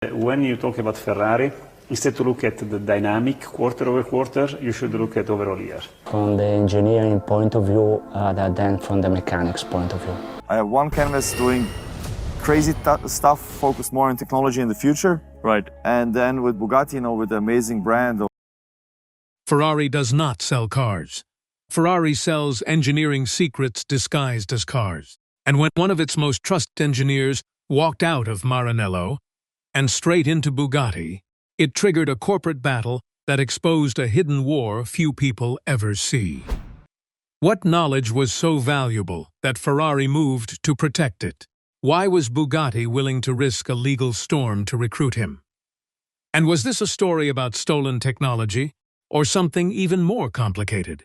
When you talk about Ferrari, instead to look at the dynamic quarter over quarter, you should look at overall year. From the engineering point of view rather than from the mechanics point of view. I have one canvas doing crazy stuff, focused more on technology in the future. Right. And then with Bugatti, with the amazing brand. Ferrari does not sell cars. Ferrari sells engineering secrets disguised as cars. And when one of its most trusted engineers walked out of Maranello and straight into Bugatti, it triggered a corporate battle that exposed a hidden war few people ever see. What knowledge was so valuable that Ferrari moved to protect it? Why was Bugatti willing to risk a legal storm to recruit him? And was this a story about stolen technology, or something even more complicated?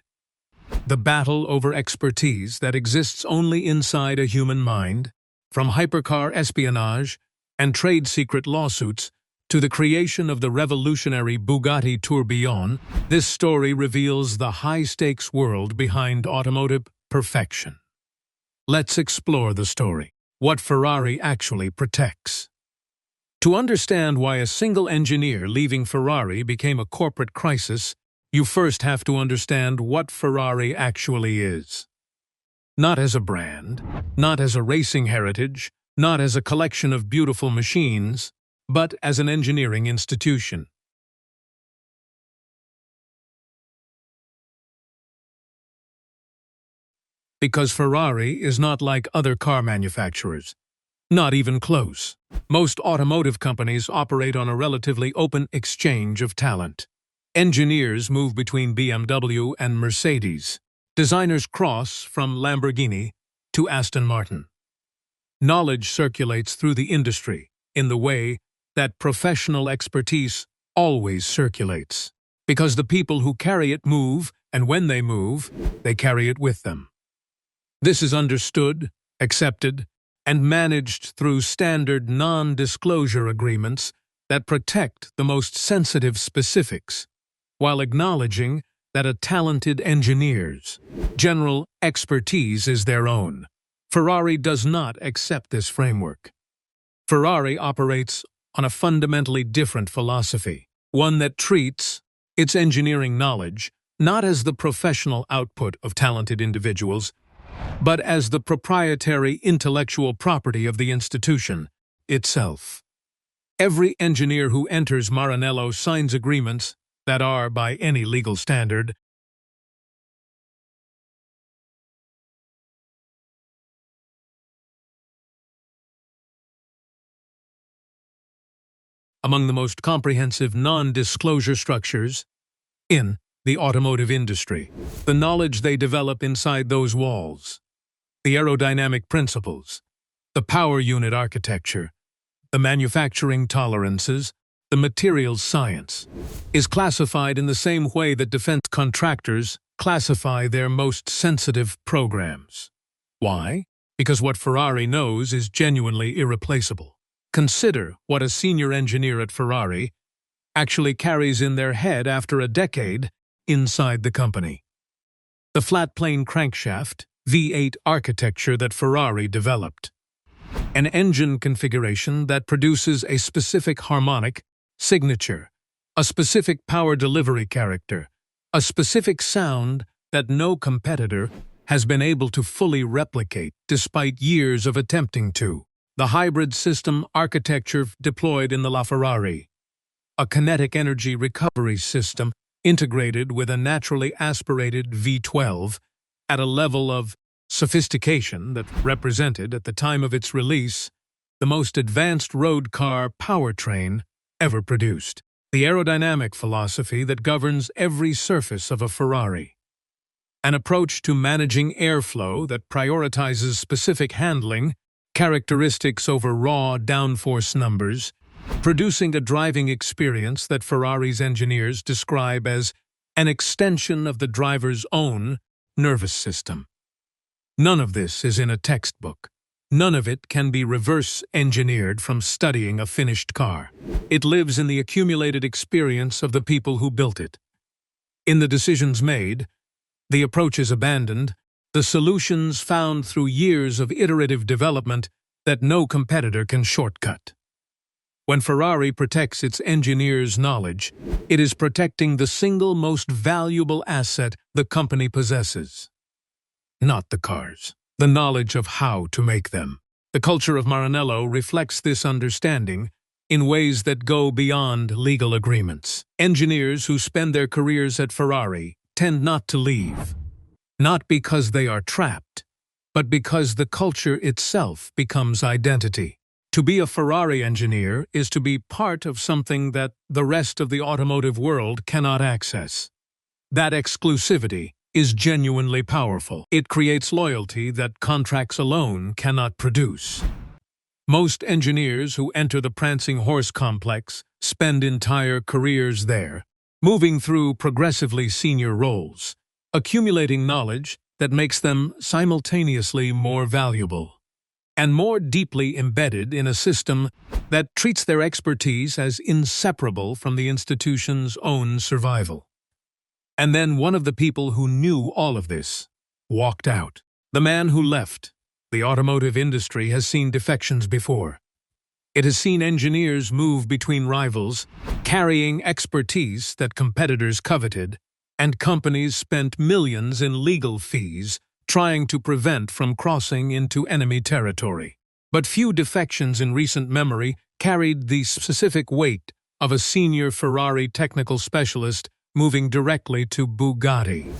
The battle over expertise that exists only inside a human mind, from hypercar espionage and trade secret lawsuits to the creation of the revolutionary Bugatti Tourbillon, this story reveals the high-stakes world behind automotive perfection. Let's explore the story, what Ferrari actually protects. To understand why a single engineer leaving Ferrari became a corporate crisis, you first have to understand what Ferrari actually is. Not as a brand, not as a racing heritage, not as a collection of beautiful machines, but as an engineering institution. Because Ferrari is not like other car manufacturers. Not even close. Most automotive companies operate on a relatively open exchange of talent. Engineers move between BMW and Mercedes. Designers cross from Lamborghini to Aston Martin. Knowledge circulates through the industry in the way that professional expertise always circulates, because the people who carry it move, and when they move, they carry it with them. This is understood, accepted, and managed through standard non-disclosure agreements that protect the most sensitive specifics, while acknowledging that a talented engineer's general expertise is their own. Ferrari does not accept this framework. Ferrari operates on a fundamentally different philosophy, one that treats its engineering knowledge not as the professional output of talented individuals, but as the proprietary intellectual property of the institution itself. Every engineer who enters Maranello signs agreements that are, by any legal standard, among the most comprehensive non-disclosure structures in the automotive industry. The knowledge they develop inside those walls, the aerodynamic principles, the power unit architecture, the manufacturing tolerances, the materials science, is classified in the same way that defense contractors classify their most sensitive programs. Why? Because what Ferrari knows is genuinely irreplaceable. Consider what a senior engineer at Ferrari actually carries in their head after a decade inside the company. The flat-plane crankshaft, V8 architecture that Ferrari developed. An engine configuration that produces a specific harmonic signature, a specific power delivery character, a specific sound that no competitor has been able to fully replicate despite years of attempting to. The hybrid system architecture deployed in the LaFerrari, a kinetic energy recovery system integrated with a naturally aspirated V12 at a level of sophistication that represented, at the time of its release, the most advanced road car powertrain ever produced. The aerodynamic philosophy that governs every surface of a Ferrari. An approach to managing airflow that prioritizes specific handling characteristics over raw downforce numbers, producing a driving experience that Ferrari's engineers describe as an extension of the driver's own nervous system. None of this is in a textbook. None of it can be reverse-engineered from studying a finished car. It lives in the accumulated experience of the people who built it. In the decisions made, the approaches abandoned, the solutions found through years of iterative development that no competitor can shortcut. When Ferrari protects its engineers' knowledge, it is protecting the single most valuable asset the company possesses. Not the cars, the knowledge of how to make them. The culture of Maranello reflects this understanding in ways that go beyond legal agreements. Engineers who spend their careers at Ferrari tend not to leave, not because they are trapped, but because the culture itself becomes identity. To be a Ferrari engineer is to be part of something that the rest of the automotive world cannot access. That exclusivity is genuinely powerful. It creates loyalty that contracts alone cannot produce. Most engineers who enter the prancing horse complex spend entire careers there, moving through progressively senior roles, accumulating knowledge that makes them simultaneously more valuable and more deeply embedded in a system that treats their expertise as inseparable from the institution's own survival. And then one of the people who knew all of this walked out. The man who left. The automotive industry has seen defections before. It has seen engineers move between rivals, carrying expertise that competitors coveted, and companies spent millions in legal fees trying to prevent from crossing into enemy territory. But few defections in recent memory carried the specific weight of a senior Ferrari technical specialist moving directly to Bugatti.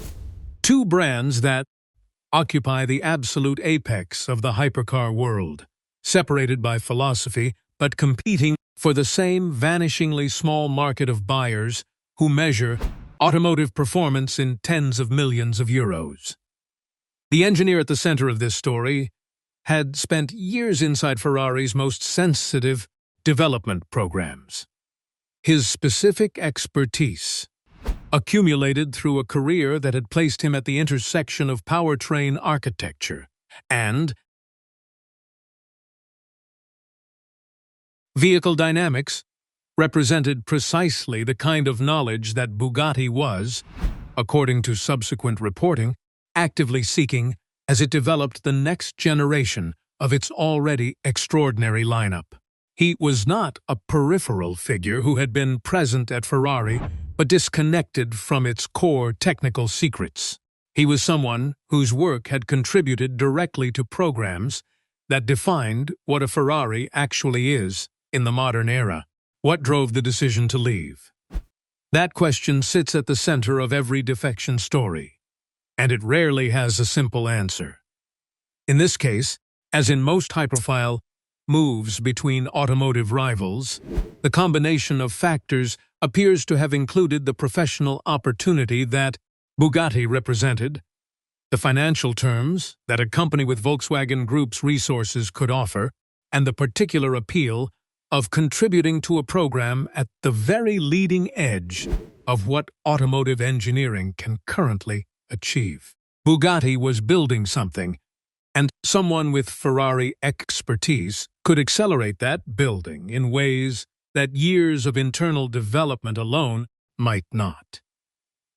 Two brands that occupy the absolute apex of the hypercar world, separated by philosophy but competing for the same vanishingly small market of buyers who measure automotive performance in tens of millions of euros. The engineer at the center of this story had spent years inside Ferrari's most sensitive development programs. His specific expertise, accumulated through a career that had placed him at the intersection of powertrain architecture and vehicle dynamics, represented precisely the kind of knowledge that Bugatti was, according to subsequent reporting, actively seeking as it developed the next generation of its already extraordinary lineup. He was not a peripheral figure who had been present at Ferrari but disconnected from its core technical secrets. He was someone whose work had contributed directly to programs that defined what a Ferrari actually is in the modern era. What drove the decision to leave? That question sits at the center of every defection story, and it rarely has a simple answer. In this case, as in most high-profile moves between automotive rivals, the combination of factors appears to have included the professional opportunity that Bugatti represented, the financial terms that a company with Volkswagen Group's resources could offer, and the particular appeal of contributing to a program at the very leading edge of what automotive engineering can currently achieve. Bugatti was building something, and someone with Ferrari expertise could accelerate that building in ways that years of internal development alone might not.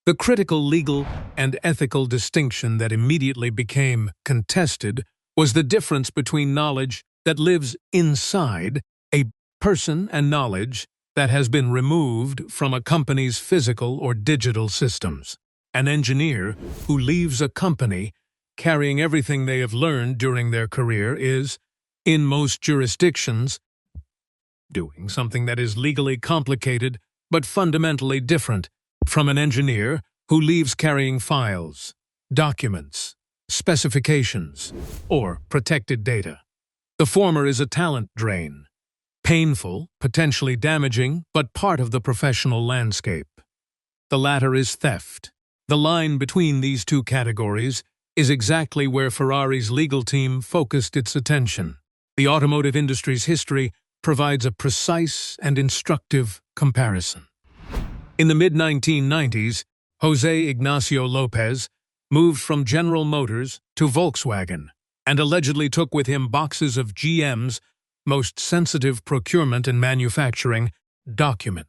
The critical legal and ethical distinction that immediately became contested was the difference between knowledge that lives inside a person and knowledge that has been removed from a company's physical or digital systems. An engineer who leaves a company carrying everything they have learned during their career is, in most jurisdictions, doing something that is legally complicated but fundamentally different from an engineer who leaves carrying files, documents, specifications, or protected data. The former is a talent drain, painful, potentially damaging, but part of the professional landscape. The latter is theft. The line between these two categories is exactly where Ferrari's legal team focused its attention. The automotive industry's history provides a precise and instructive comparison. In the mid-1990s, José Ignacio López moved from General Motors to Volkswagen and allegedly took with him boxes of GM's most sensitive procurement and manufacturing documents.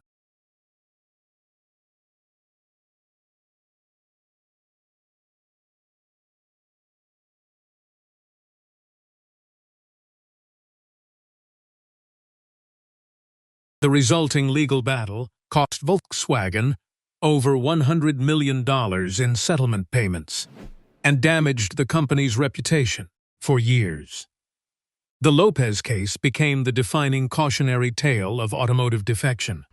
The resulting legal battle cost Volkswagen over $100 million in settlement payments and damaged the company's reputation for years. The Lopez case became the defining cautionary tale of automotive defection,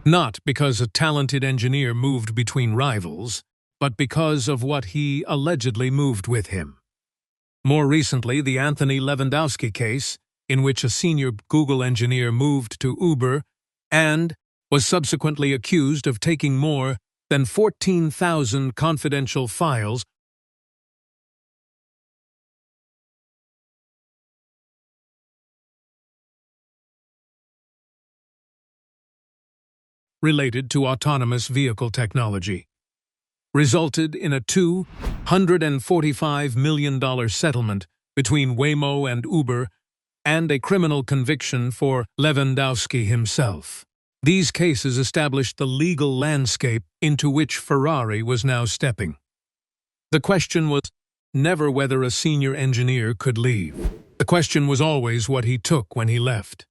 not because a talented engineer moved between rivals, but because of what he allegedly moved with him. More recently, the Anthony Lewandowski case, in which a senior Google engineer moved to Uber and was subsequently accused of taking more than 14,000 confidential files related to autonomous vehicle technology, resulted in a $245 million settlement between Waymo and Uber and a criminal conviction for Lewandowski himself. These cases established the legal landscape into which Ferrari was now stepping. The question was never whether a senior engineer could leave. The question was always what he took when he left.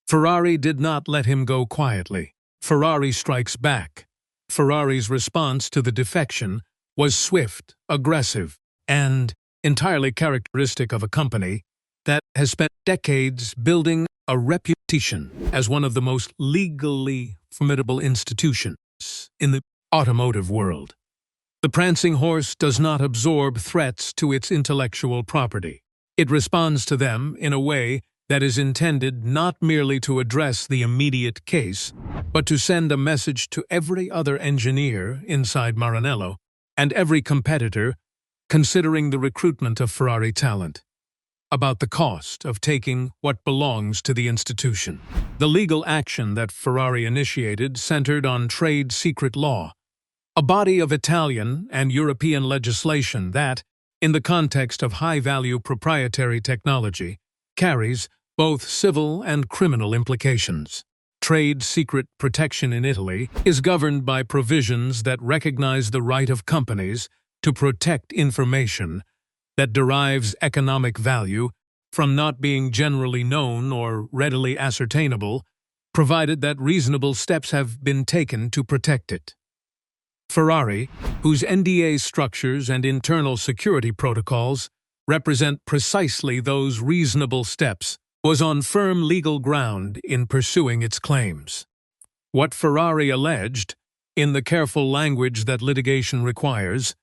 Ferrari did not let him go quietly. Ferrari strikes back. Ferrari's response to the defection was swift, aggressive, and entirely characteristic of a company that has spent decades building a reputation as one of the most legally formidable institutions in the automotive world. The prancing horse does not absorb threats to its intellectual property. It responds to them in a way that is intended not merely to address the immediate case, but to send a message to every other engineer inside Maranello and every competitor considering the recruitment of Ferrari talent about the cost of taking what belongs to the institution. The legal action that Ferrari initiated centered on trade secret law, a body of Italian and European legislation that, in the context of high-value proprietary technology, carries both civil and criminal implications. Trade secret protection in Italy is governed by provisions that recognize the right of companies to protect information that derives economic value from not being generally known or readily ascertainable, provided that reasonable steps have been taken to protect it. Ferrari, whose NDA structures and internal security protocols represent precisely those reasonable steps, was on firm legal ground in pursuing its claims. What Ferrari alleged, in the careful language that litigation requires,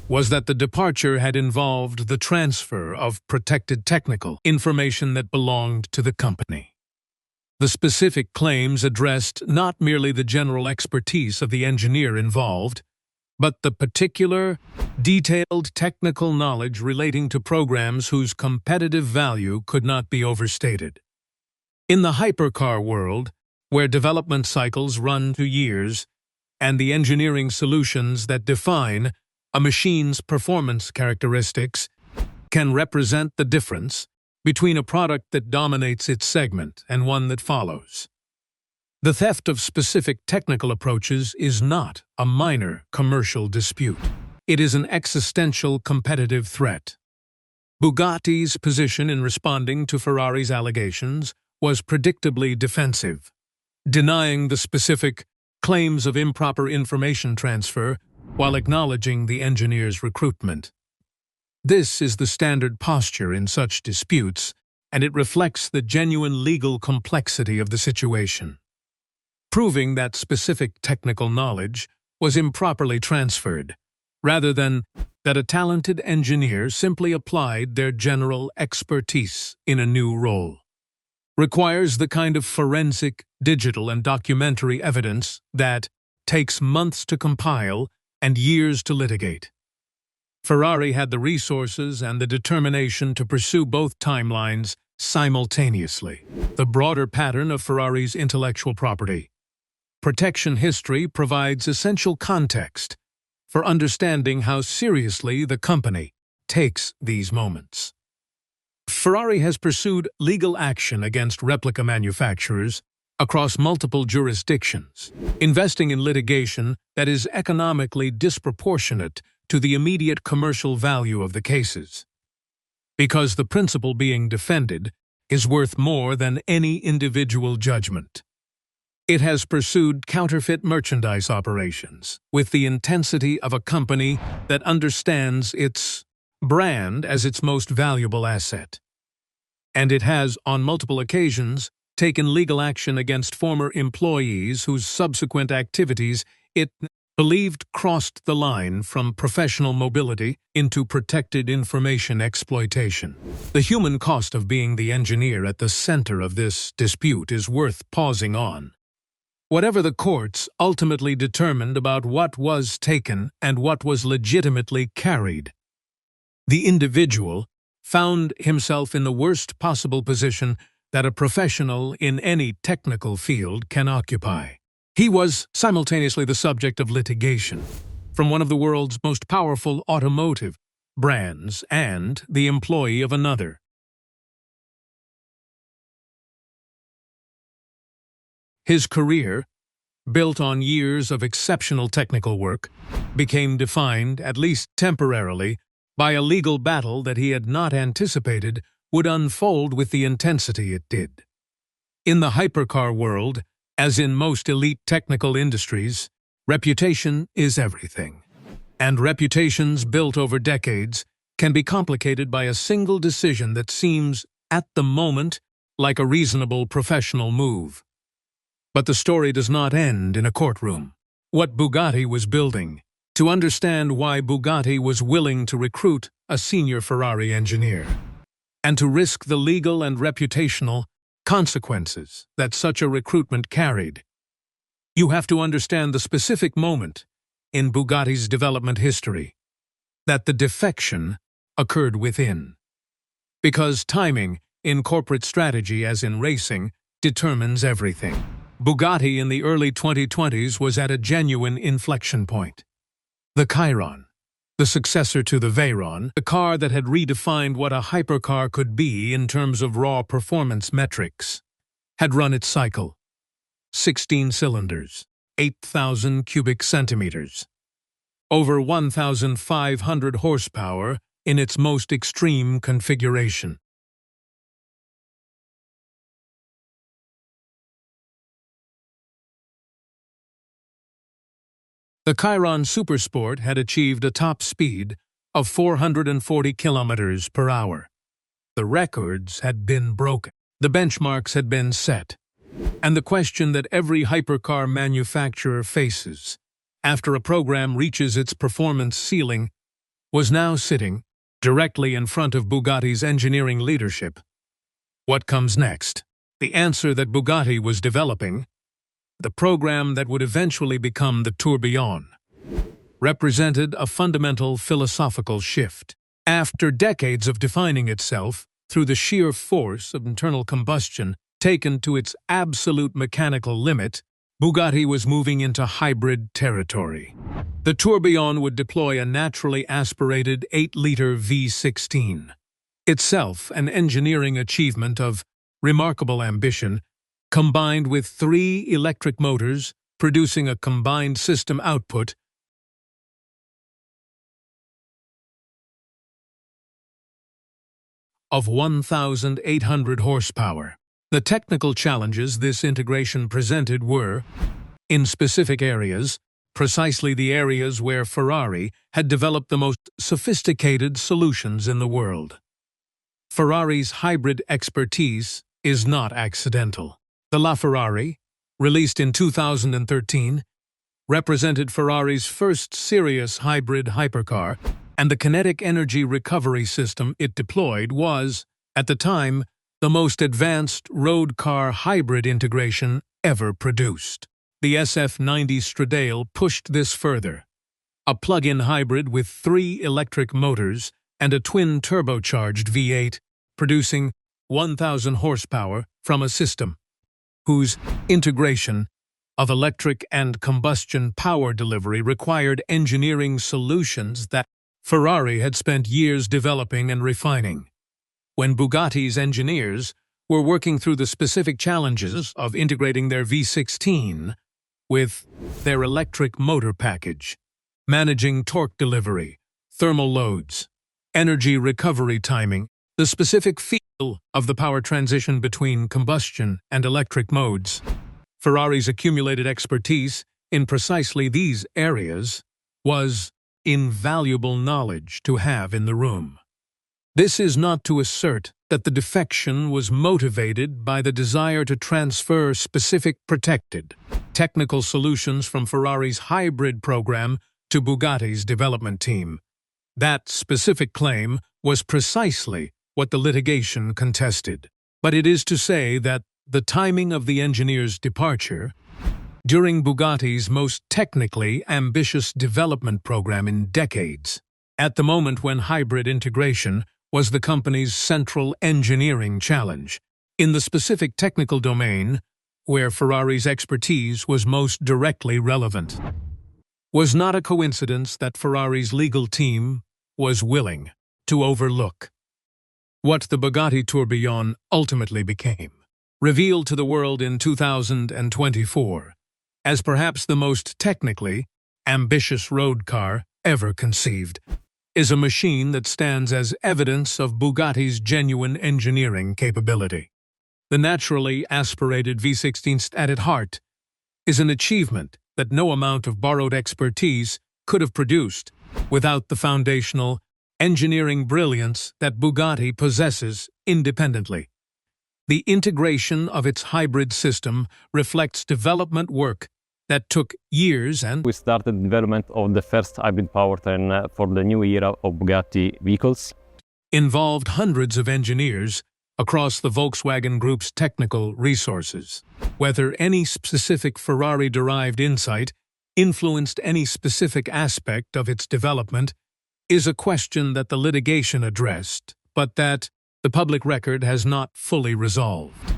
was that the departure had involved the transfer of protected technical information that belonged to the company. The specific claims addressed not merely the general expertise of the engineer involved, but the particular, detailed technical knowledge relating to programs whose competitive value could not be overstated. In the hypercar world, where development cycles run to years, and the engineering solutions that define a machine's performance characteristics can represent the difference between a product that dominates its segment and one that follows. The theft of specific technical approaches is not a minor commercial dispute. It is an existential competitive threat. Bugatti's position in responding to Ferrari's allegations was predictably defensive, denying the specific claims of improper information transfer while acknowledging the engineer's recruitment. This is the standard posture in such disputes, and it reflects the genuine legal complexity of the situation, proving that specific technical knowledge was improperly transferred, rather than that a talented engineer simply applied their general expertise in a new role, requires the kind of forensic, digital, and documentary evidence that takes months to compile and years to litigate. Ferrari had the resources and the determination to pursue both timelines simultaneously. The broader pattern of Ferrari's intellectual property protection history provides essential context for understanding how seriously the company takes these moments. Ferrari has pursued legal action against replica manufacturers across multiple jurisdictions, investing in litigation that is economically disproportionate to the immediate commercial value of the cases, because the principle being defended is worth more than any individual judgment. It has pursued counterfeit merchandise operations with the intensity of a company that understands its brand as its most valuable asset. And it has, on multiple occasions, taken legal action against former employees whose subsequent activities it believed crossed the line from professional mobility into protected information exploitation. The human cost of being the engineer at the center of this dispute is worth pausing on. Whatever the courts ultimately determined about what was taken and what was legitimately carried, the individual found himself in the worst possible position that a professional in any technical field can occupy. He was simultaneously the subject of litigation from one of the world's most powerful automotive brands and the employee of another. His career, built on years of exceptional technical work, became defined, at least temporarily, by a legal battle that he had not anticipated would unfold with the intensity it did. In the hypercar world, as in most elite technical industries, reputation is everything. And reputations built over decades can be complicated by a single decision that seems, at the moment, like a reasonable professional move. But the story does not end in a courtroom. What Bugatti was building, to understand why Bugatti was willing to recruit a senior Ferrari engineer, and to risk the legal and reputational consequences that such a recruitment carried, you have to understand the specific moment in Bugatti's development history that the defection occurred within. Because timing, in corporate strategy as in racing, determines everything. Bugatti in the early 2020s was at a genuine inflection point. The Chiron, the successor to the Veyron, the car that had redefined what a hypercar could be in terms of raw performance metrics, had run its cycle. 16 cylinders, 8,000 cubic centimeters, over 1,500 horsepower in its most extreme configuration. The Chiron Supersport had achieved a top speed of 440 kilometers per hour. The records had been broken. The benchmarks had been set. And the question that every hypercar manufacturer faces after a program reaches its performance ceiling was now sitting directly in front of Bugatti's engineering leadership. What comes next? The answer that Bugatti was developing, the program that would eventually become the Tourbillon, represented a fundamental philosophical shift. After decades of defining itself through the sheer force of internal combustion taken to its absolute mechanical limit, Bugatti was moving into hybrid territory. The Tourbillon would deploy a naturally aspirated 8-liter V16, itself an engineering achievement of remarkable ambition, combined with 3 electric motors producing a combined system output of 1,800 horsepower. The technical challenges this integration presented were, in specific areas, precisely the areas where Ferrari had developed the most sophisticated solutions in the world. Ferrari's hybrid expertise is not accidental. The LaFerrari, released in 2013, represented Ferrari's first serious hybrid hypercar, and the kinetic energy recovery system it deployed was, at the time, the most advanced road car hybrid integration ever produced. The SF90 Stradale pushed this further. A plug-in hybrid with 3 electric motors and a twin turbocharged V8 producing 1,000 horsepower from a system whose integration of electric and combustion power delivery required engineering solutions that Ferrari had spent years developing and refining. When Bugatti's engineers were working through the specific challenges of integrating their V16 with their electric motor package, managing torque delivery, thermal loads, energy recovery timing, the specific feel of the power transition between combustion and electric modes, Ferrari's accumulated expertise in precisely these areas was invaluable knowledge to have in the room. This is not to assert that the defection was motivated by the desire to transfer specific protected technical solutions from Ferrari's hybrid program to Bugatti's development team. That specific claim was precisely what the litigation contested. But it is to say that the timing of the engineer's departure during Bugatti's most technically ambitious development program in decades, at the moment when hybrid integration was the company's central engineering challenge, in the specific technical domain where Ferrari's expertise was most directly relevant, was not a coincidence that Ferrari's legal team was willing to overlook what the Bugatti Tourbillon ultimately became, revealed to the world in 2024 as perhaps the most technically ambitious road car ever conceived, is a machine that stands as evidence of Bugatti's genuine engineering capability. The naturally aspirated V16 at its heart is an achievement that no amount of borrowed expertise could have produced without the foundational engineering brilliance that Bugatti possesses independently. The integration of its hybrid system reflects development work that took years and we started development of the first hybrid powertrain for the new era of Bugatti vehicles. Involved hundreds of engineers across the Volkswagen Group's technical resources. Whether any specific Ferrari-derived insight influenced any specific aspect of its development is a question that the litigation addressed, but that the public record has not fully resolved.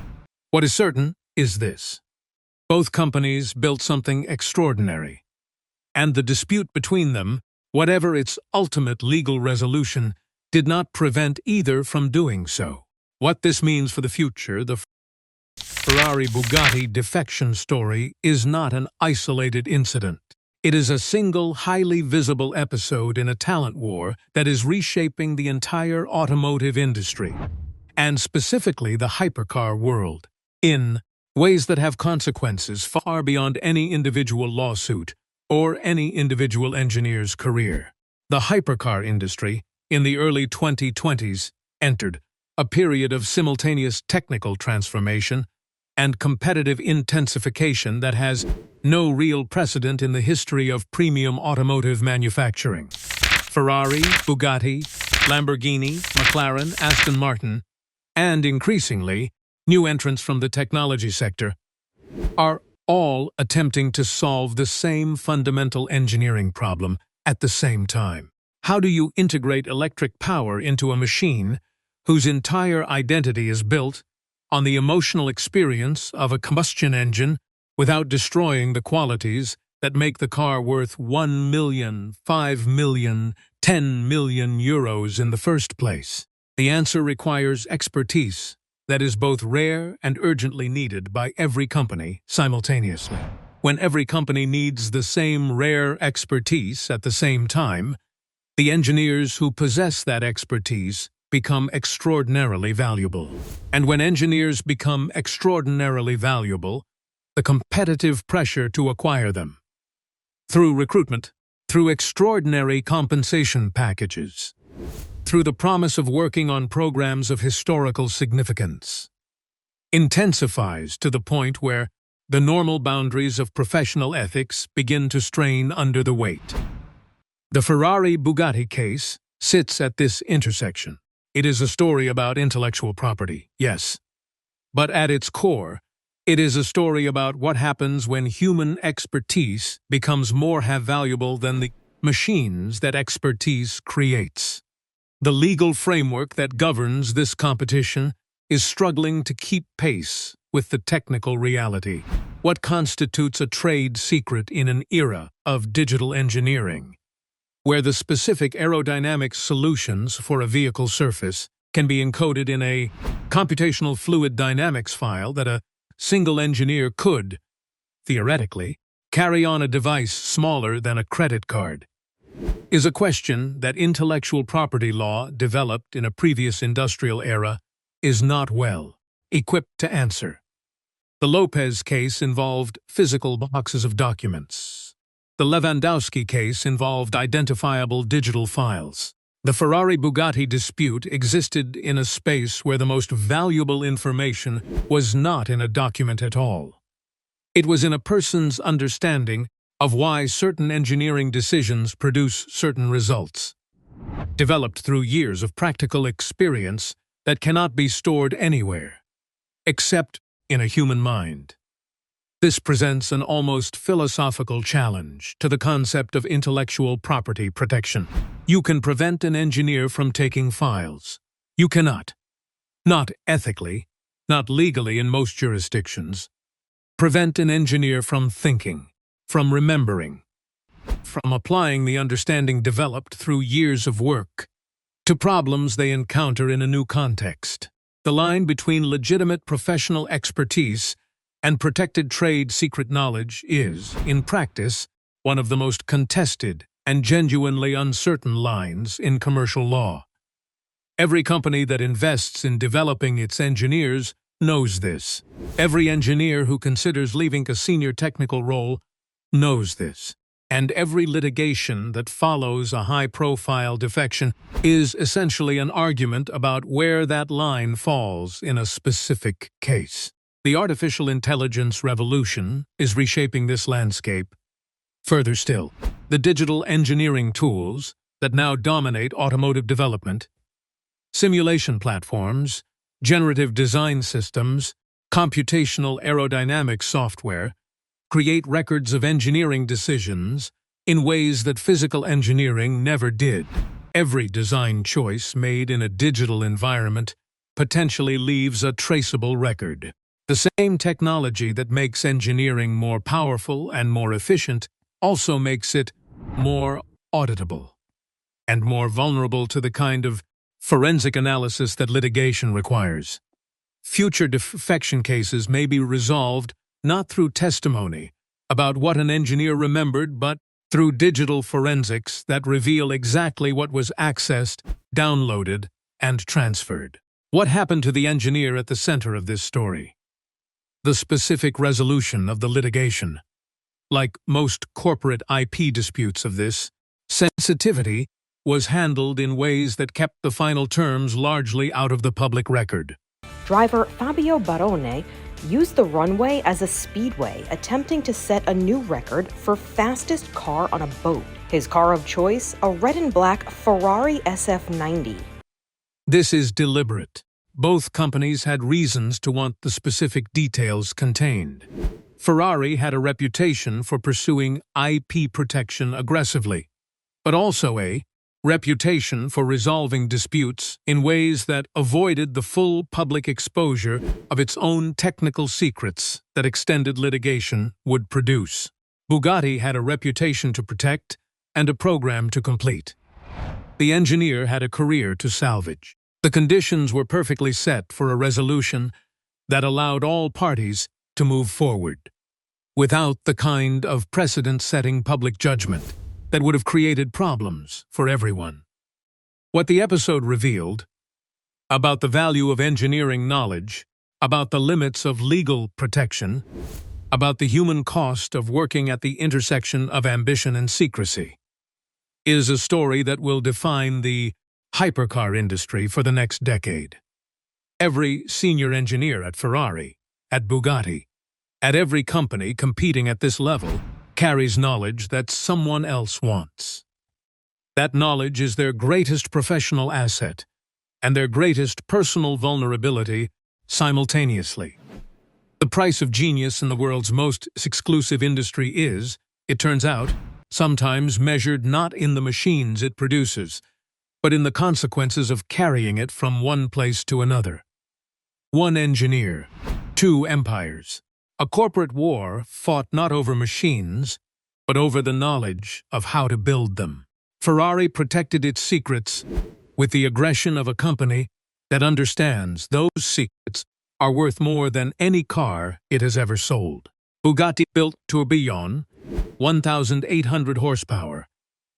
What is certain is this: both companies built something extraordinary, and the dispute between them, whatever its ultimate legal resolution, did not prevent either from doing so. What this means for the future, the Ferrari-Bugatti defection story is not an isolated incident. It is a single, highly visible episode in a talent war that is reshaping the entire automotive industry, and specifically the hypercar world, in ways that have consequences far beyond any individual lawsuit or any individual engineer's career. The hypercar industry, in the early 2020s, entered a period of simultaneous technical transformation and competitive intensification that has no real precedent in the history of premium automotive manufacturing. Ferrari, Bugatti, Lamborghini, McLaren, Aston Martin, and increasingly, new entrants from the technology sector are all attempting to solve the same fundamental engineering problem at the same time. How do you integrate electric power into a machine whose entire identity is built on the emotional experience of a combustion engine without destroying the qualities that make the car worth 1 million, 5 million, 10 million euros in the first place? The answer requires expertise that is both rare and urgently needed by every company simultaneously. When every company needs the same rare expertise at the same time, the engineers who possess that expertise become extraordinarily valuable. And when engineers become extraordinarily valuable, the competitive pressure to acquire them, through recruitment, through extraordinary compensation packages, through the promise of working on programs of historical significance, intensifies to the point where the normal boundaries of professional ethics begin to strain under the weight. The Ferrari-Bugatti case sits at this intersection. It is a story about intellectual property, yes, but at its core, it is a story about what happens when human expertise becomes more valuable than the machines that expertise creates. The legal framework that governs this competition is struggling to keep pace with the technical reality. What constitutes a trade secret in an era of digital engineering, where the specific aerodynamic solutions for a vehicle surface can be encoded in a computational fluid dynamics file that a single engineer could, theoretically, carry on a device smaller than a credit card, is a question that intellectual property law developed in a previous industrial era is not well equipped to answer. The Lopez case involved physical boxes of documents. The Lewandowski case involved identifiable digital files. The Ferrari-Bugatti dispute existed in a space where the most valuable information was not in a document at all. It was in a person's understanding of why certain engineering decisions produce certain results, developed through years of practical experience that cannot be stored anywhere, except in a human mind. This presents an almost philosophical challenge to the concept of intellectual property protection. You can prevent an engineer from taking files. You cannot. Not ethically, not legally in most jurisdictions. Prevent an engineer from thinking, from remembering, from applying the understanding developed through years of work to problems they encounter in a new context. The line between legitimate professional expertise and protected trade secret knowledge is, in practice, one of the most contested and genuinely uncertain lines in commercial law. Every company that invests in developing its engineers knows this. Every engineer who considers leaving a senior technical role knows this. And every litigation that follows a high-profile defection is essentially an argument about where that line falls in a specific case. The artificial intelligence revolution is reshaping this landscape. Further still, the digital engineering tools that now dominate automotive development, simulation platforms, generative design systems, computational aerodynamics software, create records of engineering decisions in ways that physical engineering never did. Every design choice made in a digital environment potentially leaves a traceable record. The same technology that makes engineering more powerful and more efficient also makes it more auditable and more vulnerable to the kind of forensic analysis that litigation requires. Future defection cases may be resolved not through testimony about what an engineer remembered, but through digital forensics that reveal exactly what was accessed, downloaded, and transferred. What happened to the engineer at the center of this story? The specific resolution of the litigation. Like most corporate IP disputes of this, sensitivity was handled in ways that kept the final terms largely out of the public record. Driver Fabio Barone used the runway as a speedway, attempting to set a new record for fastest car on a boat. His car of choice, a red and black Ferrari SF90. This is deliberate. Both companies had reasons to want the specific details contained. Ferrari had a reputation for pursuing IP protection aggressively, but also a reputation for resolving disputes in ways that avoided the full public exposure of its own technical secrets that extended litigation would produce. Bugatti had a reputation to protect and a program to complete. The engineer had a career to salvage. The conditions were perfectly set for a resolution that allowed all parties to move forward, without the kind of precedent-setting public judgment that would have created problems for everyone. What the episode revealed about the value of engineering knowledge, about the limits of legal protection, about the human cost of working at the intersection of ambition and secrecy, is a story that will define the hypercar industry for the next decade. Every senior engineer at Ferrari, at Bugatti, at every company competing at this level carries knowledge that someone else wants. That knowledge is their greatest professional asset and their greatest personal vulnerability simultaneously. The price of genius in the world's most exclusive industry is, it turns out, sometimes measured not in the machines it produces, but in the consequences of carrying it from one place to another. One engineer, two empires. A corporate war fought not over machines, but over the knowledge of how to build them. Ferrari protected its secrets with the aggression of a company that understands those secrets are worth more than any car it has ever sold. Bugatti built Tourbillon, 1,800 horsepower,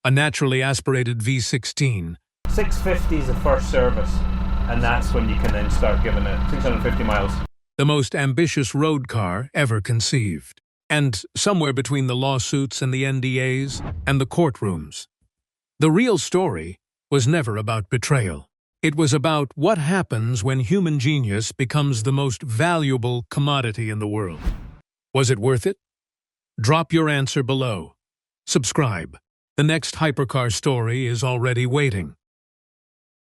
a naturally aspirated V16. 650 is the first service, and that's when you can then start giving it 650 miles. the most ambitious road car ever conceived. And somewhere between the lawsuits and the NDAs and the courtrooms, the real story was never about betrayal. It was about what happens when human genius becomes the most valuable commodity in the world. Was it worth it? Drop your answer below. Subscribe. The next hypercar story is already waiting.